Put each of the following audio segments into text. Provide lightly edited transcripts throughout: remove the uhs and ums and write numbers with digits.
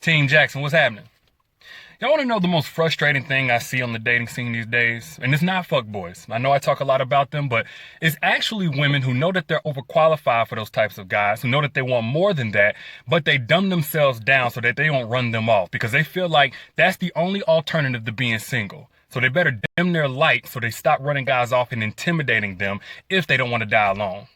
Team Jackson, what's happening? Y'all want to know the most frustrating thing I see on the dating scene these days? And it's not fuckboys. I know I talk a lot about them, but it's actually women who know that they're overqualified for those types of guys, who know that they want more than that, but they dumb themselves down so that they don't run them off because they feel like that's the only alternative to being single. So they better dim their light so they stop running guys off and intimidating them if they don't want to die alone.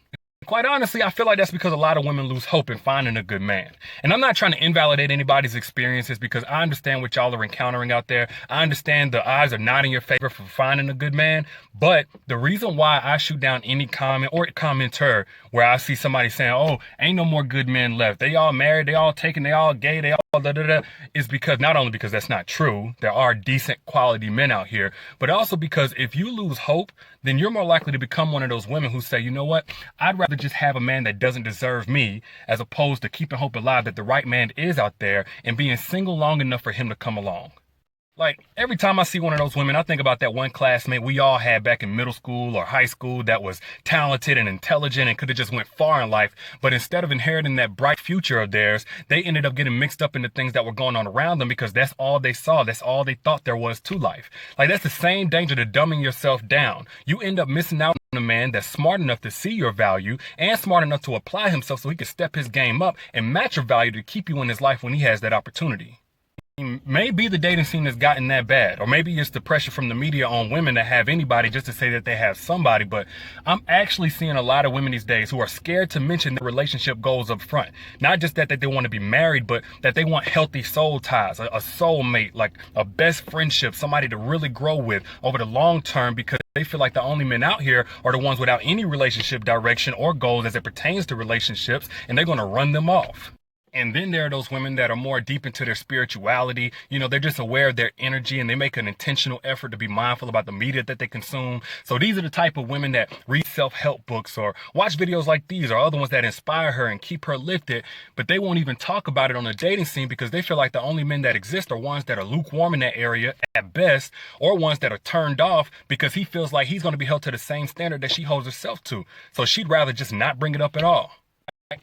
Quite honestly, I feel like that's because a lot of women lose hope in finding a good man. And I'm not trying to invalidate anybody's experiences because I understand what y'all are encountering out there. I understand the odds are not in your favor for finding a good man. But the reason why I shoot down any comment or commenter where I see somebody saying, oh, ain't no more good men left. They all married, they all taken, they all gay, they all da da da, is because not only because that's not true, there are decent quality men out here, but also because if you lose hope, then you're more likely to become one of those women who say, you know what, I'd rather just have a man that doesn't deserve me as opposed to keeping hope alive that the right man is out there and being single long enough for him to come along. Like, every time I see one of those women, I think about that one classmate we all had back in middle school or high school that was talented and intelligent and could have just went far in life. But instead of inheriting that bright future of theirs, they ended up getting mixed up into things that were going on around them because that's all they saw. That's all they thought there was to life. Like, that's the same danger to dumbing yourself down. You end up missing out on a man that's smart enough to see your value and smart enough to apply himself so he can step his game up and match your value to keep you in his life when he has that opportunity. Maybe the dating scene has gotten that bad, or maybe it's the pressure from the media on women to have anybody just to say that they have somebody, but I'm actually seeing a lot of women these days who are scared to mention their relationship goals up front. Not just that they want to be married, but that they want healthy soul ties, a soulmate, like a best friendship, somebody to really grow with over the long term because they feel like the only men out here are the ones without any relationship direction or goals as it pertains to relationships, and they're going to run them off. And then there are those women that are more deep into their spirituality. You know, they're just aware of their energy and they make an intentional effort to be mindful about the media that they consume. So these are the type of women that read self-help books or watch videos like these or other ones that inspire her and keep her lifted. But they won't even talk about it on the dating scene because they feel like the only men that exist are ones that are lukewarm in that area at best, or ones that are turned off because he feels like he's going to be held to the same standard that she holds herself to. So she'd rather just not bring it up at all.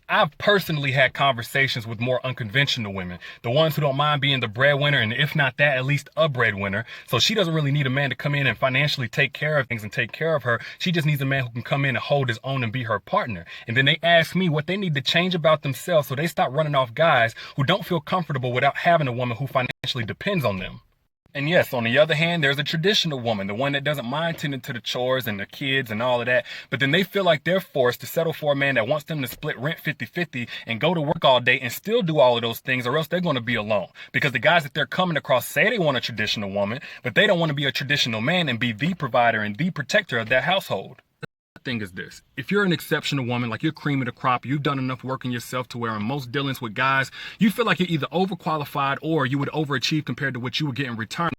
I've personally had conversations with more unconventional women, the ones who don't mind being the breadwinner, and if not that, at least a breadwinner. So she doesn't really need a man to come in and financially take care of things and take care of her. She just needs a man who can come in and hold his own and be her partner. And then they ask me what they need to change about themselves so they stop running off guys who don't feel comfortable without having a woman who financially depends on them. And yes, on the other hand, there's a traditional woman, the one that doesn't mind tending to the chores and the kids and all of that. But then they feel like they're forced to settle for a man that wants them to split rent 50-50 and go to work all day and still do all of those things, or else they're going to be alone. Because the guys that they're coming across say they want a traditional woman, but they don't want to be a traditional man and be the provider and the protector of their household. Thing is this: if you're an exceptional woman, like you're cream of the crop, you've done enough work in yourself to where in most dealings with guys, you feel like you're either overqualified or you would overachieve compared to what you would get in return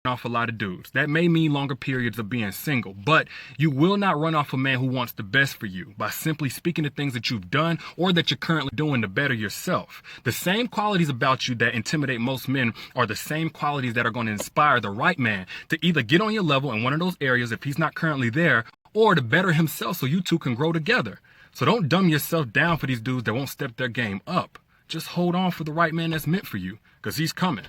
off a lot of dudes. That may mean longer periods of being single, but you will not run off a man who wants the best for you by simply speaking to things that you've done or that you're currently doing to better yourself. The same qualities about you that intimidate most men are the same qualities that are going to inspire the right man to either get on your level in one of those areas if he's not currently there, or to better himself so you two can grow together. So don't dumb yourself down for these dudes that won't step their game up. Just hold on for the right man that's meant for you, because he's coming.